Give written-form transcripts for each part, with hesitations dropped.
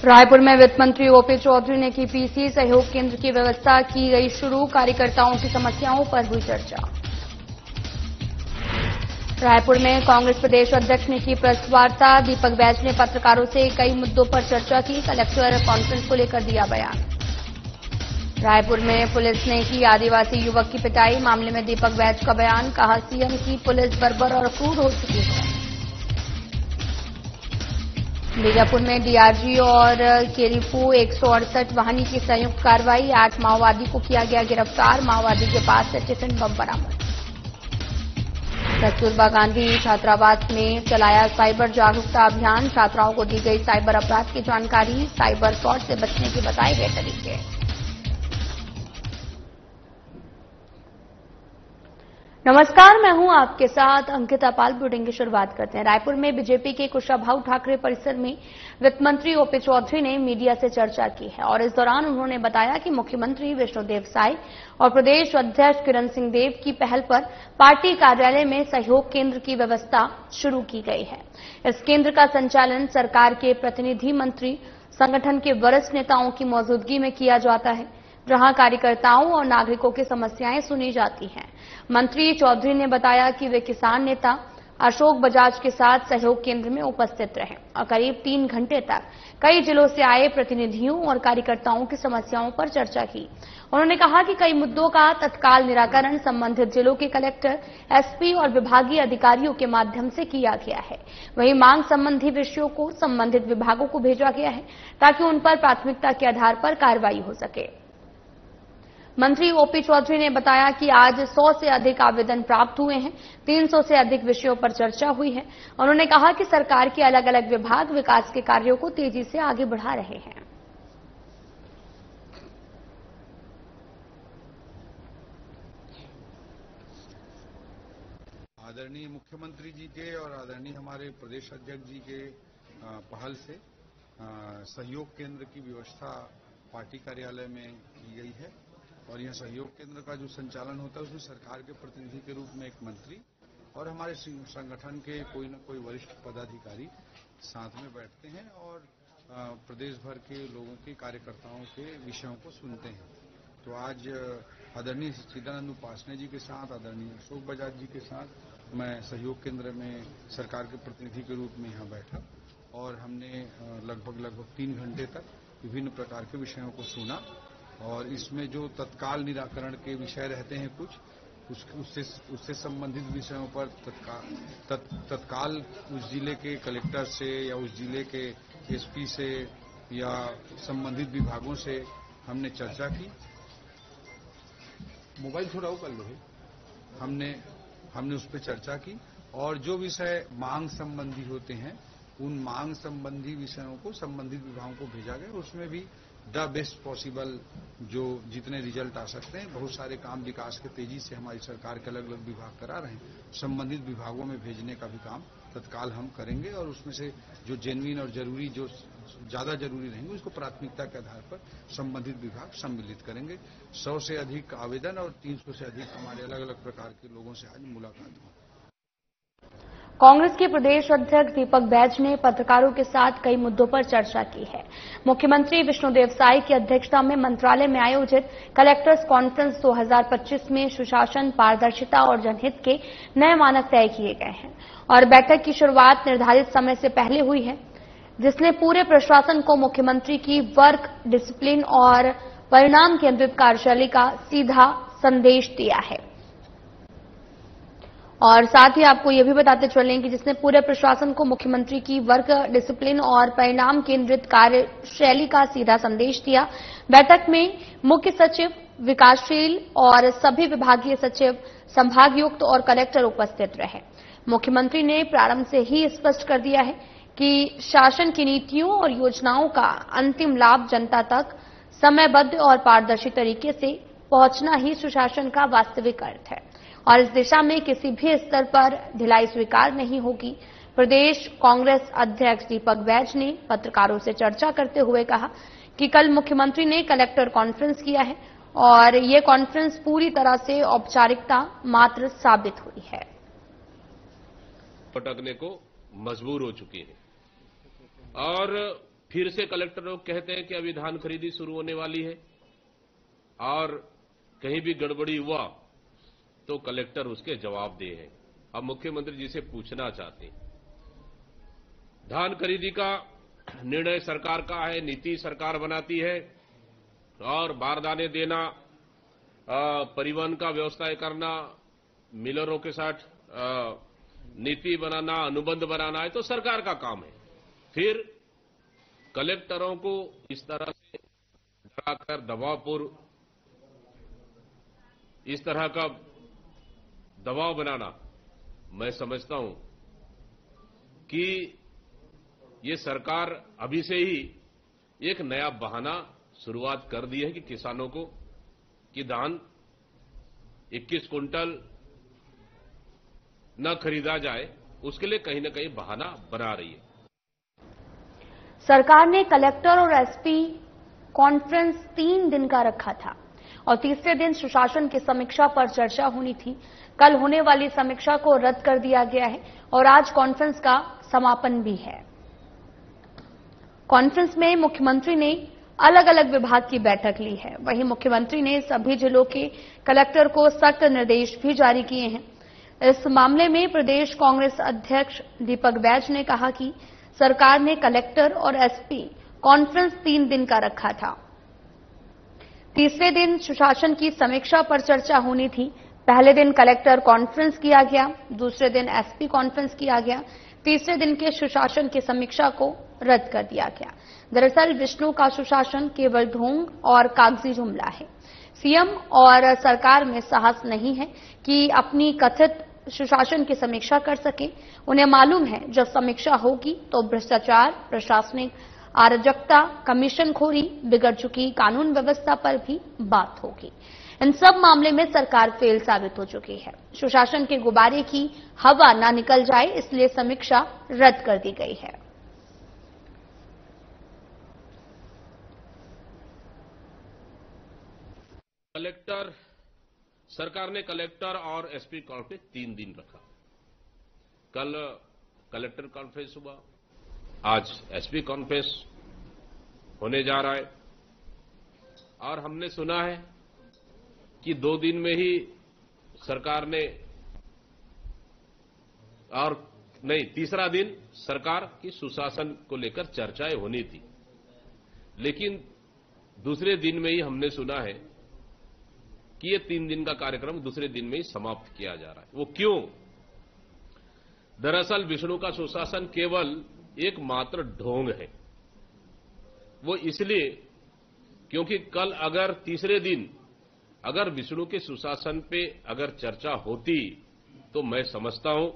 रायपुर में वित्त मंत्री ओपी चौधरी ने की पीसी सहयोग केंद्र की व्यवस्था की गई शुरू, कार्यकर्ताओं की समस्याओं पर हुई चर्चा। रायपुर में कांग्रेस प्रदेश अध्यक्ष ने की प्रेस वार्ता, दीपक बैज ने पत्रकारों से कई मुद्दों पर चर्चा की, कलेक्टर कॉन्फ्रेंस को लेकर दिया बयान। रायपुर में पुलिस ने की आदिवासी युवक की पिटाई, मामले में दीपक बैज का बयान, कहा सीएम की पुलिस बर्बर और क्रूर हो चुकी है। बीजापुर में डीआरजी और केरीपू 168 वाहिनी की संयुक्त कार्रवाई, 8 माओवादी को किया गया गिरफ्तार, माओवादी के पास से टिफिन बम बरामद। कस्तूरबा गांधी छात्रावास में चलाया साइबर जागरूकता अभियान, छात्राओं को दी गई साइबर अपराध की जानकारी, साइबर फ्रॉड से बचने के बताए गए तरीके। नमस्कार, मैं हूं आपके साथ अंकिता पाल। बुलेटिन की शुरुआत करते हैं। रायपुर में बीजेपी के कुशाभाऊ ठाकरे परिसर में वित्त मंत्री ओपी चौधरी ने मीडिया से चर्चा की है और इस दौरान उन्होंने बताया कि मुख्यमंत्री विष्णुदेव साय और प्रदेश अध्यक्ष किरण सिंह देव की पहल पर पार्टी कार्यालय में सहयोग केंद्र की व्यवस्था शुरू की गई है। इस केंद्र का संचालन सरकार के प्रतिनिधि मंत्री, संगठन के वरिष्ठ नेताओं की मौजूदगी में किया जाता है, जहां कार्यकर्ताओं और नागरिकों की समस्याएं सुनी जाती हैं। मंत्री चौधरी ने बताया कि वे किसान नेता अशोक बजाज के साथ सहयोग केंद्र में उपस्थित रहे और करीब 3 घंटे तक कई जिलों से आए प्रतिनिधियों और कार्यकर्ताओं की समस्याओं पर चर्चा की। उन्होंने कहा कि कई मुद्दों का तत्काल निराकरण संबंधित जिलों के कलेक्टर, एसपी और विभागीय अधिकारियों के माध्यम से किया गया है। वहीं मांग संबंधी विषयों को संबंधित विभागों को भेजा गया है ताकि उन पर प्राथमिकता के आधार पर कार्रवाई हो सके। मंत्री ओपी चौधरी ने बताया कि आज 100 से अधिक आवेदन प्राप्त हुए हैं, 300 से अधिक विषयों पर चर्चा हुई है। उन्होंने कहा कि सरकार के अलग अलग विभाग विकास के कार्यों को तेजी से आगे बढ़ा रहे हैं। आदरणीय मुख्यमंत्री जी के और आदरणीय हमारे प्रदेश अध्यक्ष जी के पहल से सहयोग केंद्र की व्यवस्था पार्टी कार्यालय में की गई है और यह सहयोग केंद्र का जो संचालन होता है उसमें सरकार के प्रतिनिधि के रूप में एक मंत्री और हमारे संगठन के कोई न कोई वरिष्ठ पदाधिकारी साथ में बैठते हैं और प्रदेश भर के लोगों के कार्यकर्ताओं के विषयों को सुनते हैं। तो आज आदरणीय सच्चिदानंद उपासने जी के साथ, आदरणीय अशोक बजाज जी के साथ मैं सहयोग केंद्र में सरकार के प्रतिनिधि के रूप में यहाँ बैठा और हमने लगभग 3 घंटे तक विभिन्न प्रकार के विषयों को सुना और इसमें जो तत्काल निराकरण के विषय रहते हैं उससे संबंधित विषयों पर तत्काल उस जिले के कलेक्टर से या उस जिले के एसपी से या संबंधित विभागों से हमने चर्चा की। मोबाइल थोड़ा वो कर लो। हमने उस पर चर्चा की और जो विषय मांग संबंधी होते हैं उन मांग संबंधी विषयों को संबंधित विभागों को भेजा गया। उसमें भी द बेस्ट पॉसिबल जो जितने रिजल्ट आ सकते हैं, बहुत सारे काम विकास के तेजी से हमारी सरकार के अलग अलग विभाग करा रहे हैं, संबंधित विभागों में भेजने का भी काम तत्काल हम करेंगे और उसमें से जो जेन्युइन और जरूरी, जो ज्यादा जरूरी रहेंगे उसको प्राथमिकता के आधार पर संबंधित विभाग सम्मिलित करेंगे। 100 से अधिक आवेदन और 300 से अधिक हमारे अलग अलग प्रकार के लोगों से आज मुलाकात हुई। कांग्रेस के प्रदेश अध्यक्ष दीपक बैज ने पत्रकारों के साथ कई मुद्दों पर चर्चा की है। मुख्यमंत्री विष्णुदेव साय की अध्यक्षता में मंत्रालय में आयोजित कलेक्टर्स कॉन्फ्रेंस 2025 में सुशासन, पारदर्शिता और जनहित के नए मानक तय किए गए हैं और बैठक की शुरुआत निर्धारित समय से पहले हुई है, जिसने पूरे प्रशासन को मुख्यमंत्री की वर्क, डिसिप्लिन और परिणाम केंद्रित कार्यशैली का सीधा संदेश दिया है। और साथ ही आपको यह भी बताते चलें कि जिसने पूरे प्रशासन को मुख्यमंत्री की वर्क, डिसिप्लिन और परिणाम केंद्रित कार्यशैली का सीधा संदेश दिया। बैठक में मुख्य सचिव, विकासशील और सभी विभागीय सचिव, संभागायुक्त और कलेक्टर उपस्थित रहे। मुख्यमंत्री ने प्रारंभ से ही स्पष्ट कर दिया है कि शासन की नीतियों और योजनाओं का अंतिम लाभ जनता तक समयबद्ध और पारदर्शी तरीके से पहुंचना ही सुशासन का वास्तविक अर्थ है और इस दिशा में किसी भी स्तर पर ढिलाई स्वीकार नहीं होगी। प्रदेश कांग्रेस अध्यक्ष दीपक बैज ने पत्रकारों से चर्चा करते हुए कहा कि कल मुख्यमंत्री ने कलेक्टर कॉन्फ्रेंस किया है और ये कॉन्फ्रेंस पूरी तरह से औपचारिकता मात्र साबित हुई है। पटकने को मजबूर हो चुकी है और फिर से कलेक्टर लोग कहते हैं कि अभी धान खरीदी शुरू होने वाली है और कहीं भी गड़बड़ी हुआ तो कलेक्टर उसके जवाब दे हैं। अब मुख्यमंत्री जी से पूछना चाहते हैं, धान खरीदी का निर्णय सरकार का है, नीति सरकार बनाती है और बारदाने देना, परिवहन का व्यवस्था करना, मिलरों के साथ नीति बनाना, अनुबंध बनाना है तो सरकार का काम है। फिर कलेक्टरों को इस तरह से डराकर दबावपूर्व इस तरह का दबाव बनाना, मैं समझता हूं कि ये सरकार अभी से ही एक नया बहाना शुरुआत कर दी है कि किसानों को कि धान 21 कुंटल न खरीदा जाए, उसके लिए कहीं न कहीं बहाना बना रही है। सरकार ने कलेक्टर और एसपी कॉन्फ्रेंस 3 दिन का रखा था और तीसरे दिन सुशासन की समीक्षा पर चर्चा होनी थी। कल होने वाली समीक्षा को रद्द कर दिया गया है और आज कॉन्फ्रेंस का समापन भी है। कॉन्फ्रेंस में मुख्यमंत्री ने अलग अलग विभाग की बैठक ली है। वहीं मुख्यमंत्री ने सभी जिलों के कलेक्टर को सख्त निर्देश भी जारी किए हैं। इस मामले में प्रदेश कांग्रेस अध्यक्ष दीपक बैज ने कहा कि सरकार ने कलेक्टर और एसपी कॉन्फ्रेंस 3 दिन का रखा था। तीसरे दिन सुशासन की समीक्षा पर चर्चा होनी थी। पहले दिन कलेक्टर कॉन्फ्रेंस किया गया, दूसरे दिन एसपी कॉन्फ्रेंस किया गया, तीसरे दिन के सुशासन की समीक्षा को रद्द कर दिया गया। दरअसल विष्णु का सुशासन केवल ढोंग और कागजी जुमला है। सीएम और सरकार में साहस नहीं है कि अपनी कथित सुशासन की समीक्षा कर सके। उन्हें मालूम है जब समीक्षा होगी तो भ्रष्टाचार, प्रशासनिक अराजकता, कमीशनखोरी, बिगड़ चुकी कानून व्यवस्था पर भी बात होगी। इन सब मामले में सरकार फेल साबित हो चुकी है। सुशासन के गुब्बारे की हवा ना निकल जाए इसलिए समीक्षा रद्द कर दी गई है। सरकार ने कलेक्टर और एसपी कॉन्फ्रेंस 3 दिन रखा। कल कलेक्टर कॉन्फ्रेंस हुआ, आज एसपी कॉन्फ्रेंस होने जा रहा है और हमने सुना है कि 2 दिन में ही सरकार ने और नहीं, तीसरा दिन सरकार की सुशासन को लेकर चर्चाएं होनी थी, लेकिन दूसरे दिन में ही हमने सुना है कि ये 3 दिन का कार्यक्रम दूसरे दिन में ही समाप्त किया जा रहा है। वो क्यों? दरअसल विष्णु का सुशासन केवल एक मात्र ढोंग है। वो इसलिए क्योंकि कल अगर तीसरे दिन अगर विष्णु के सुशासन पे अगर चर्चा होती तो मैं समझता हूं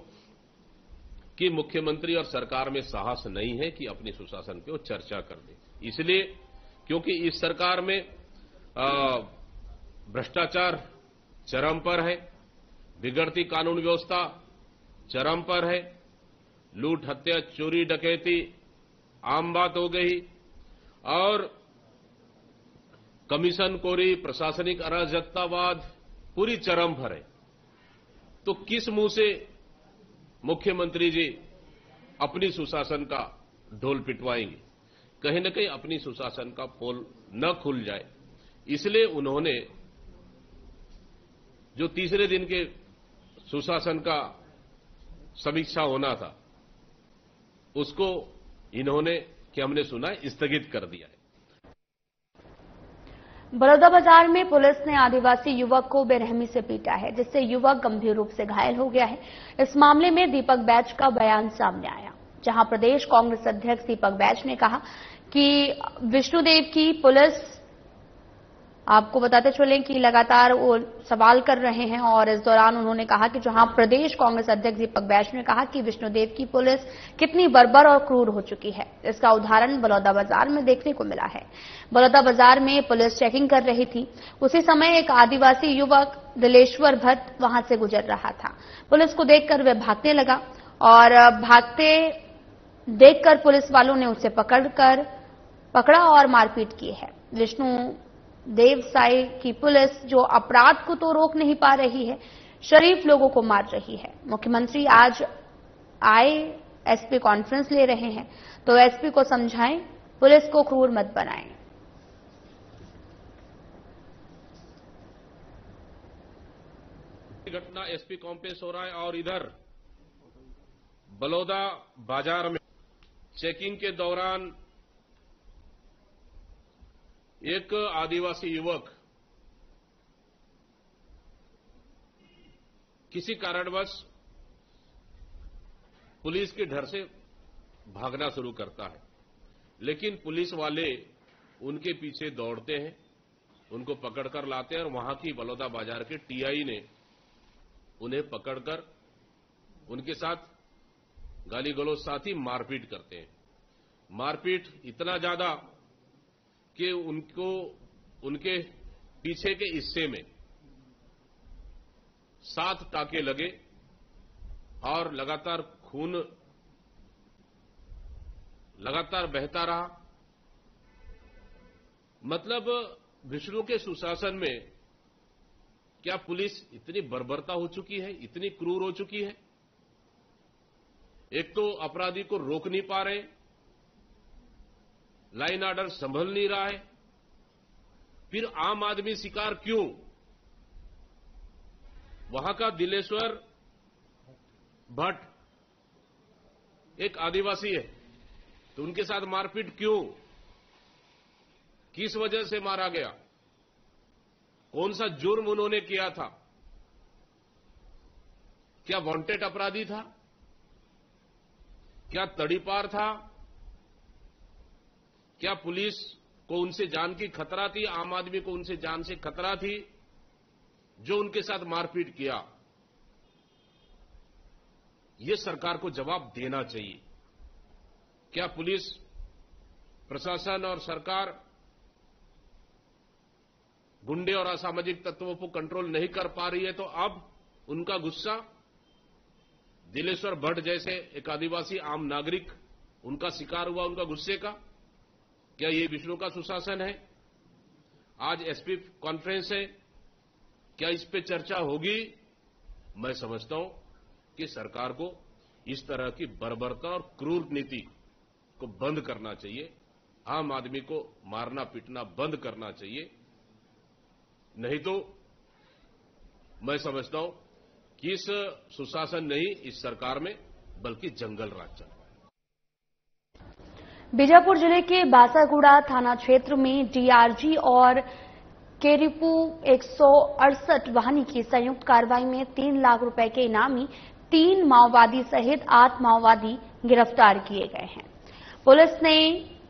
कि मुख्यमंत्री और सरकार में साहस नहीं है कि अपनी सुशासन पे वो चर्चा कर दे। इसलिए क्योंकि इस सरकार में भ्रष्टाचार चरम पर है, बिगड़ती कानून व्यवस्था चरम पर है, लूट, हत्या, चोरी, डकैती आम बात हो गई और कमीशनखोरी, प्रशासनिक अराजकतावाद पूरी चरम पर है। तो किस मुंह से मुख्यमंत्री जी अपनी सुशासन का ढोल पिटवाएंगे? कहीं न कहीं अपनी सुशासन का पोल न खुल जाए, इसलिए उन्होंने जो तीसरे दिन के सुशासन का समीक्षा होना था उसको इन्होंने, कि हमने सुना है, स्थगित कर दिया है। बलौदाबाजार में पुलिस ने आदिवासी युवक को बेरहमी से पीटा है, जिससे युवक गंभीर रूप से घायल हो गया है। इस मामले में दीपक बैज का बयान सामने आया, जहां प्रदेश कांग्रेस अध्यक्ष दीपक बैज ने कहा कि विष्णुदेव की पुलिस, आपको बताते चलें कि लगातार वो सवाल कर रहे हैं और इस दौरान उन्होंने कहा कि जहां प्रदेश कांग्रेस अध्यक्ष दीपक बैज ने कहा कि विष्णुदेव की पुलिस कितनी बर्बर और क्रूर हो चुकी है, इसका उदाहरण बलौदाबाजार में देखने को मिला है। बलौदाबाजार में पुलिस चेकिंग कर रही थी, उसी समय एक आदिवासी युवक दिलेश्वर भट्ट वहां से गुजर रहा था। पुलिस को देखकर वह भागने लगा और भागते देखकर पुलिस वालों ने उसे पकड़ा और मारपीट की है। विष्णु देव साई की पुलिस जो अपराध को तो रोक नहीं पा रही है, शरीफ लोगों को मार रही है। मुख्यमंत्री आज आए एसपी कॉन्फ्रेंस ले रहे हैं, तो एसपी को समझाएं पुलिस को क्रूर मत बनाएं। घटना एसपी कॉम्प्लेक्स हो रहा है और इधर बलौदा बाजार में चेकिंग के दौरान एक आदिवासी युवक किसी कारणवश पुलिस के डर से भागना शुरू करता है, लेकिन पुलिस वाले उनके पीछे दौड़ते हैं, उनको पकड़कर लाते हैं और वहां की बलौदा बाजार के टीआई ने उन्हें पकड़कर उनके साथ गाली गलौज साथ ही मारपीट करते हैं। मारपीट इतना ज्यादा कि उनको उनके पीछे के हिस्से में 7 टाके लगे और लगातार खून लगातार बहता रहा। मतलब विष्णु के सुशासन में क्या पुलिस इतनी बर्बरता हो चुकी है, इतनी क्रूर हो चुकी है? एक तो अपराधी को रोक नहीं पा रहे, लाइन ऑर्डर संभल नहीं रहा है, फिर आम आदमी शिकार क्यों? वहां का दिलेश्वर भट्ट एक आदिवासी है, तो उनके साथ मारपीट क्यों? किस वजह से मारा गया? कौन सा जुर्म उन्होंने किया था? क्या वांटेड अपराधी था? क्या तड़ीपार था? क्या पुलिस को उनसे जान की खतरा थी? आम आदमी को उनसे जान से खतरा थी जो उनके साथ मारपीट किया? ये सरकार को जवाब देना चाहिए। क्या पुलिस प्रशासन और सरकार गुंडे और असामाजिक तत्वों को कंट्रोल नहीं कर पा रही है, तो अब उनका गुस्सा दिलेश्वर भट्ट जैसे एक आदिवासी आम नागरिक उनका शिकार हुआ, उनका गुस्से का? क्या ये विष्णु का सुशासन है? आज एसपी कॉन्फ्रेंस है, क्या इस पे चर्चा होगी? मैं समझता हूं कि सरकार को इस तरह की बर्बरता और क्रूर नीति को बंद करना चाहिए। आम आदमी को मारना पीटना बंद करना चाहिए, नहीं तो मैं समझता हूं कि इस सुशासन नहीं, इस सरकार में बल्कि जंगल राज चल रहा है। बीजापुर जिले के बासागुड़ा थाना क्षेत्र में डीआरजी और केरिपू 168 वाहिनी की संयुक्त कार्रवाई में 3 लाख रुपए के इनामी 3 माओवादी सहित 8 माओवादी गिरफ्तार किए गए हैं। पुलिस ने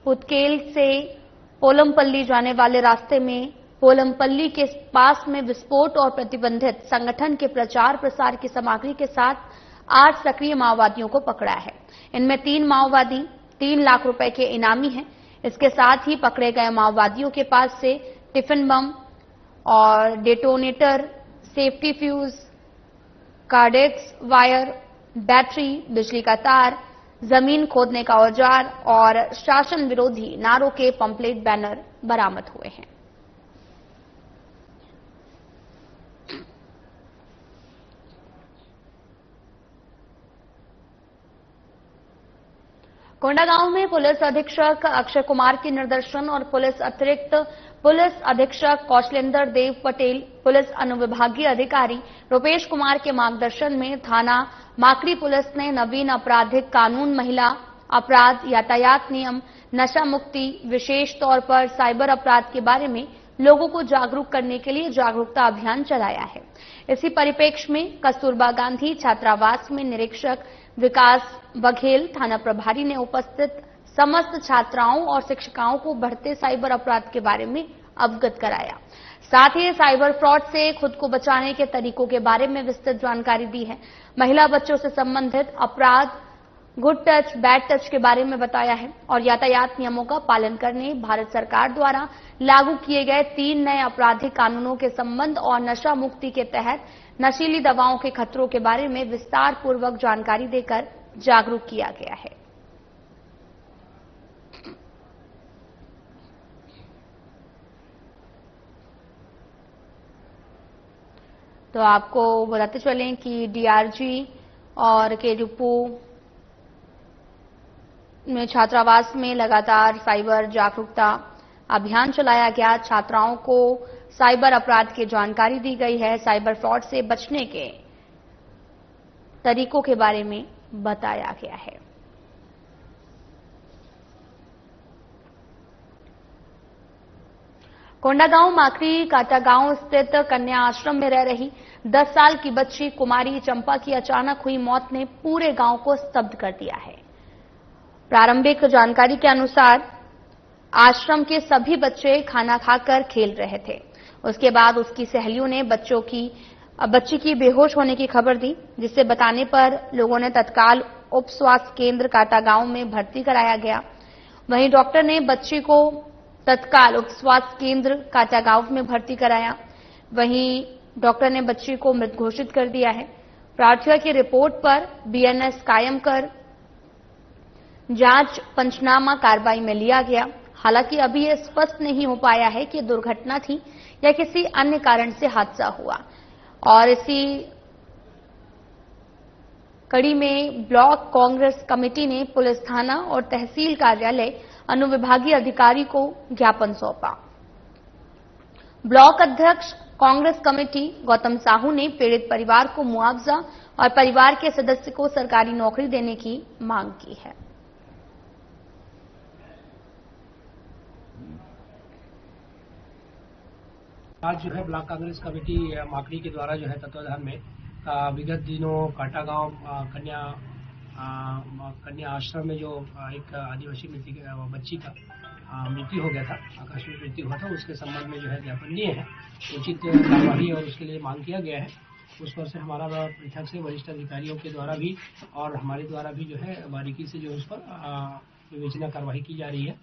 पुतकेल से पोलमपल्ली जाने वाले रास्ते में पोलमपल्ली के पास में विस्फोट और प्रतिबंधित संगठन के प्रचार प्रसार की सामग्री के साथ 8 सक्रिय माओवादियों को पकड़ा है। इनमें 3 माओवादी 3 लाख रुपए के इनामी हैं। इसके साथ ही पकड़े गए माओवादियों के पास से टिफिन बम और detonator, safety fuse, cordex wire, battery, बिजली का तार, जमीन खोदने का औजार और शासन विरोधी नारों के पंपलेट बैनर बरामद हुए हैं। कोंडागांव में पुलिस अधीक्षक अक्षय कुमार के निर्देशन और पुलिस अतिरिक्त पुलिस अधीक्षक कौशलेंद्र देव पटेल, पुलिस अनुविभागीय अधिकारी रुपेश कुमार के मार्गदर्शन में थाना माकड़ी पुलिस ने नवीन आपराधिक कानून, महिला अपराध, यातायात नियम, नशा मुक्ति, विशेष तौर पर साइबर अपराध के बारे में लोगों को जागरूक करने के लिए जागरूकता अभियान चलाया है। इसी परिप्रेक्ष्य में कस्तूरबा गांधी छात्रावास में निरीक्षक विकास बघेल थाना प्रभारी ने उपस्थित समस्त छात्राओं और शिक्षिकाओं को बढ़ते साइबर अपराध के बारे में अवगत कराया। साथ ही साइबर फ्रॉड से खुद को बचाने के तरीकों के बारे में विस्तृत जानकारी दी है। महिला बच्चों से संबंधित अपराध, गुड टच, बैड टच के बारे में बताया है और यातायात नियमों का पालन करने, भारत सरकार द्वारा लागू किए गए 3 नए आपराधिक कानूनों के संबंध और नशा मुक्ति के तहत नशीली दवाओं के खतरों के बारे में विस्तार पूर्वक जानकारी देकर जागरूक किया गया है। तो आपको बताते चलें कि डीआरजी और केरिपू में छात्रावास में लगातार साइबर जागरूकता अभियान चलाया गया। छात्राओं को साइबर अपराध की जानकारी दी गई है। साइबर फ्रॉड से बचने के तरीकों के बारे में बताया गया है। कोंडागांव माखरी काटा गांव स्थित कन्या आश्रम में रह रही 10 साल की बच्ची कुमारी चंपा की अचानक हुई मौत ने पूरे गांव को स्तब्ध कर दिया है। प्रारंभिक जानकारी के अनुसार आश्रम के सभी बच्चे खाना खाकर खेल रहे थे। उसके बाद उसकी सहेलियों ने बच्ची की बेहोश होने की खबर दी, जिससे बताने पर लोगों ने तत्काल उप स्वास्थ्य केंद्र काटा गांव में भर्ती कराया गया। वहीं डॉक्टर ने बच्ची को तत्काल उप स्वास्थ्य केंद्र काटा गांव में भर्ती कराया। वहीं डॉक्टर ने बच्ची को मृत घोषित कर दिया है। प्रार्थियों की रिपोर्ट पर बीएनएस कायम कर जांच पंचनामा कार्रवाई में लिया गया। हालांकि अभी यह स्पष्ट नहीं हो पाया है कि दुर्घटना थी या किसी अन्य कारण से हादसा हुआ। और इसी कड़ी में ब्लॉक कांग्रेस कमेटी ने पुलिस थाना और तहसील कार्यालय अनुविभागीय अधिकारी को ज्ञापन सौंपा। ब्लॉक अध्यक्ष कांग्रेस कमेटी गौतम साहू ने पीड़ित परिवार को मुआवजा और परिवार के सदस्य को सरकारी नौकरी देने की मांग की है। आज जो है ब्लॉक कांग्रेस कमेटी माखरी के द्वारा जो है तत्वाधान में विगत दिनों काटा गांव कन्या आश्रम में जो एक आदिवासी बच्ची का मृत्यु हो गया था, आकस्मिक मृत्यु हुआ था, उसके संबंध में जो है ज्ञापन दिए हैं। उचित कार्यवाही और उसके लिए मांग किया गया है। उस पर से हमारा पृथक से वरिष्ठ अधिकारियों के द्वारा भी और हमारे द्वारा भी जो है बारीकी से जो उस पर विवेचना कार्रवाई की जा रही है।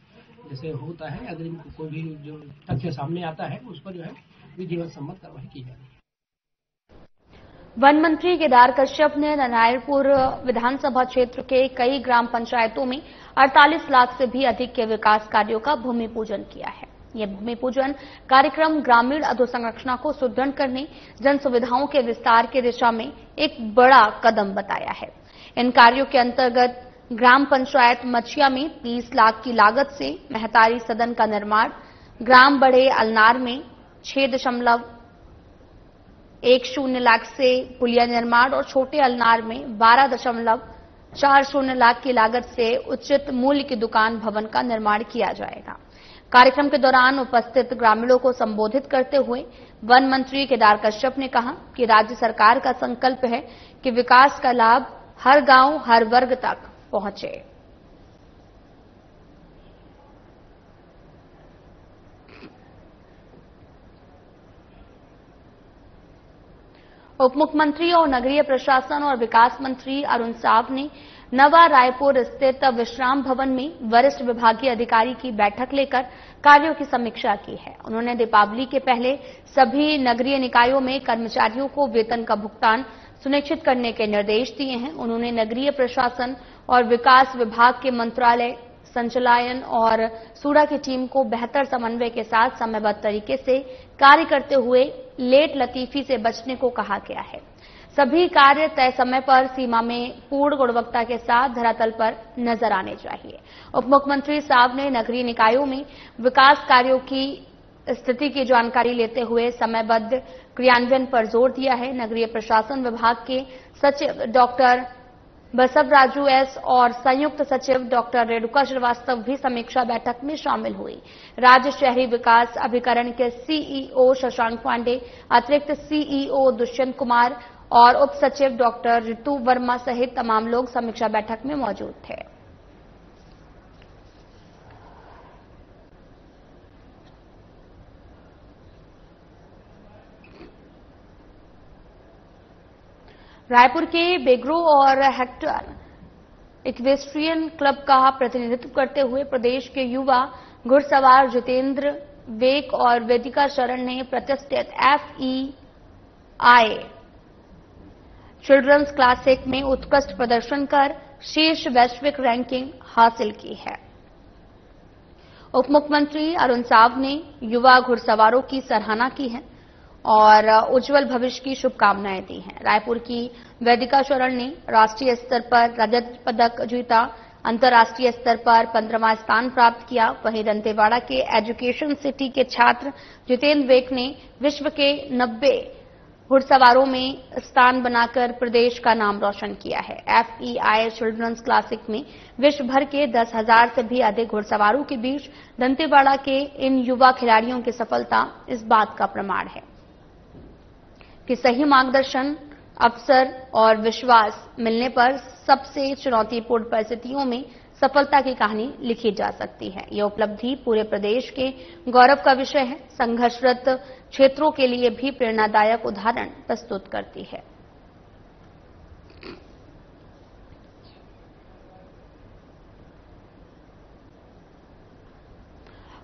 जैसे होता है, अगर कोई भी जो तथ्य सामने आता है उस पर जो है विधिवत सम्मत कार्रवाई की जा रही है। वन मंत्री केदार कश्यप ने नारायणपुर विधानसभा क्षेत्र के कई ग्राम पंचायतों में 48 लाख से भी अधिक के विकास कार्यों का भूमि पूजन किया है। यह भूमि पूजन कार्यक्रम ग्रामीण अधोसंरचना को सुदृढ़ करने, जन सुविधाओं के विस्तार की दिशा में एक बड़ा कदम बताया है। इन कार्यों के अंतर्गत ग्राम पंचायत मछिया में 30 लाख की लागत से महतारी सदन का निर्माण, ग्राम बड़े अलनार में 6.10 लाख से पुलिया निर्माण और छोटे अलनार में 12.40 लाख की लागत से उचित मूल्य की दुकान भवन का निर्माण किया जाएगा। कार्यक्रम के दौरान उपस्थित ग्रामीणों को संबोधित करते हुए वन मंत्री केदार कश्यप ने कहा कि राज्य सरकार का संकल्प है कि विकास का लाभ हर गांव, हर वर्ग तक पहुंचे। उप मुख्यमंत्री और नगरीय प्रशासन और विकास मंत्री अरुण साव ने नवा रायपुर स्थित विश्राम भवन में वरिष्ठ विभागीय अधिकारी की बैठक लेकर कार्यों की समीक्षा की है। उन्होंने दीपावली के पहले सभी नगरीय निकायों में कर्मचारियों को वेतन का भुगतान सुनिश्चित करने के निर्देश दिए हैं। उन्होंने नगरीय प्रशासन और विकास विभाग के मंत्रालय, संचालन और सूडा की टीम को बेहतर समन्वय के साथ समयबद्ध तरीके से कार्य करते हुए लेट लतीफी से बचने को कहा गया है। सभी कार्य तय समय पर सीमा में पूर्ण गुणवत्ता के साथ धरातल पर नजर आने चाहिए। उप मुख्यमंत्री साहब ने नगरीय निकायों में विकास कार्यों की स्थिति की जानकारी लेते हुए समयबद्ध क्रियान्वयन पर जोर दिया है। नगरीय प्रशासन विभाग के सचिव डॉक्टर बसवराजू एस और संयुक्त सचिव डॉक्टर रेणुका श्रीवास्तव भी समीक्षा बैठक में शामिल हुई। राज्य शहरी विकास अभिकरण के सीईओ शशांक पांडे, अतिरिक्त सीईओ दुष्यंत कुमार और उप सचिव डॉक्टर ऋतु वर्मा सहित तमाम लोग समीक्षा बैठक में मौजूद थे। रायपुर के बेगरो और हेक्टर इक्वेस्ट्रियन क्लब का प्रतिनिधित्व करते हुए प्रदेश के युवा घुड़सवार जितेंद्र वेक और वेदिका शरण ने प्रतिष्ठित FEI चिल्ड्रंस क्लासिक में उत्कृष्ट प्रदर्शन कर शीर्ष वैश्विक रैंकिंग हासिल की है। उप मुख्यमंत्री अरुण साव ने युवा घुड़सवारों की सराहना की है और उज्जवल भविष्य की शुभकामनाएं दी हैं। रायपुर की वेदिका शरण ने राष्ट्रीय स्तर पर रजत पदक जीता। अंतर्राष्ट्रीय स्तर पर 15वां स्थान प्राप्त किया। वहीं दंतेवाड़ा के एजुकेशन सिटी के छात्र जितेंद्र वेक ने विश्व के 90 घुड़सवारों में स्थान बनाकर प्रदेश का नाम रोशन किया है। FEI चिल्ड्रंस क्लासिक में विश्व भर के 10,000 से भी अधिक घुड़सवारों के बीच दंतेवाड़ा के इन युवा खिलाड़ियों की सफलता इस बात का प्रमाण है कि सही मार्गदर्शन, अवसर और विश्वास मिलने पर सबसे चुनौतीपूर्ण परिस्थितियों में सफलता की कहानी लिखी जा सकती है। यह उपलब्धि पूरे प्रदेश के गौरव का विषय है, संघर्षरत क्षेत्रों के लिए भी प्रेरणादायक उदाहरण प्रस्तुत करती है।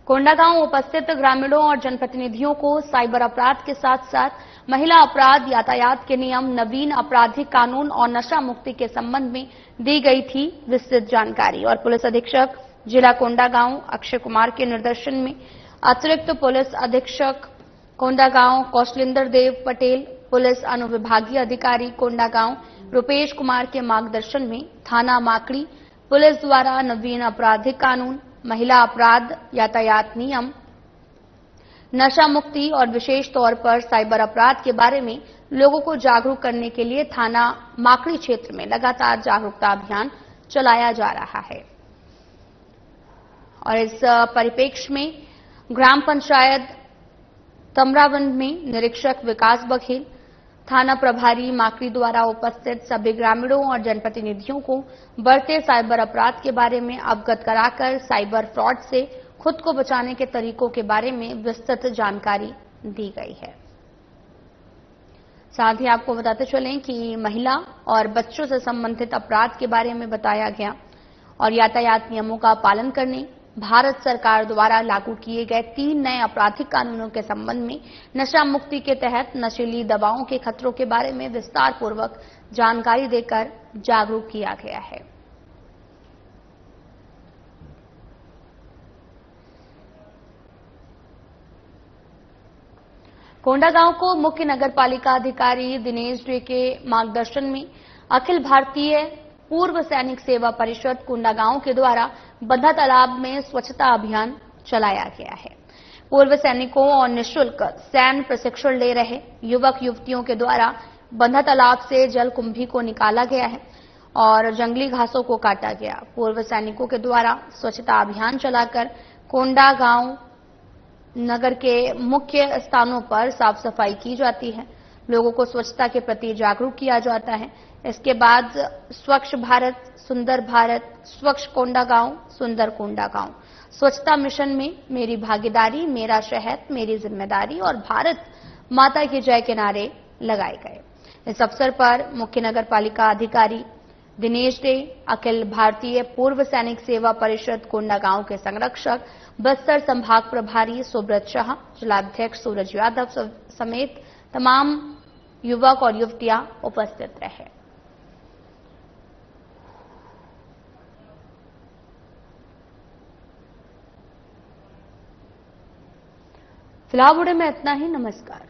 कोंडागांव उपस्थित ग्रामीणों और जनप्रतिनिधियों को साइबर अपराध के साथ साथ महिला अपराध, यातायात के नियम, नवीन आपराधिक कानून और नशा मुक्ति के संबंध में दी गई थी विस्तृत जानकारी। और पुलिस अधीक्षक जिला कोंडागांव अक्षय कुमार के निर्देशन में अतिरिक्त पुलिस अधीक्षक कोंडागांव कौशलेंद्र देव पटेल, पुलिस अनुविभागीय अधिकारी कोंडागांव रुपेश कुमार के मार्गदर्शन में थाना माकड़ी पुलिस द्वारा नवीन आपराधिक कानून, महिला अपराध, यातायात नियम, नशा मुक्ति और विशेष तौर पर साइबर अपराध के बारे में लोगों को जागरूक करने के लिए थाना माकड़ी क्षेत्र में लगातार जागरूकता अभियान चलाया जा रहा है। और इस परिप्रेक्ष्य में ग्राम पंचायत तमरावंड में निरीक्षक विकास बघेल, थाना प्रभारी माकड़ी द्वारा उपस्थित सभी ग्रामीणों और जनप्रतिनिधियों को बढ़ते साइबर अपराध के बारे में अवगत कराकर साइबर फ्रॉड से खुद को बचाने के तरीकों के बारे में विस्तृत जानकारी दी गई है। साथ ही आपको बताते चलें कि महिला और बच्चों से संबंधित अपराध के बारे में बताया गया और यातायात नियमों का पालन करने, भारत सरकार द्वारा लागू किए गए 3 नए आपराधिक कानूनों के संबंध में नशा मुक्ति के तहत नशीली दवाओं के खतरों के बारे में विस्तार पूर्वक जानकारी देकर जागरूक किया गया है। कोंडागांव को मुख्य नगरपालिका अधिकारी दिनेश डे के मार्गदर्शन में अखिल भारतीय पूर्व सैनिक सेवा परिषद कोंडागांव के द्वारा बंधा तालाब में स्वच्छता अभियान चलाया गया है। पूर्व सैनिकों और निःशुल्क सैन्य प्रशिक्षण ले रहे युवक युवतियों के द्वारा बंधा तालाब से जल कुंभी को निकाला गया है और जंगली घासों को काटा गया। पूर्व सैनिकों के द्वारा स्वच्छता अभियान चलाकर कोंडागांव नगर के मुख्य स्थानों पर साफ सफाई की जाती है, लोगों को स्वच्छता के प्रति जागरूक किया जाता है। इसके बाद स्वच्छ भारत, सुंदर भारत, स्वच्छ कोंडागांव, सुंदर कोंडागांव स्वच्छता मिशन में मेरी भागीदारी, मेरा शहर, मेरी जिम्मेदारी और भारत माता की जय के नारे लगाए गए। इस अवसर पर मुख्य नगरपालिका अधिकारी दिनेश डे, अखिल भारतीय पूर्व सैनिक सेवा परिषद कोंडागांव के संरक्षक, बस्तर संभाग प्रभारी सुब्रत शाह, जिलाध्यक्ष सूरज यादव समेत तमाम युवक और युवतियां उपस्थित रहे। फिलहाल बुढ़े में इतना ही। नमस्कार।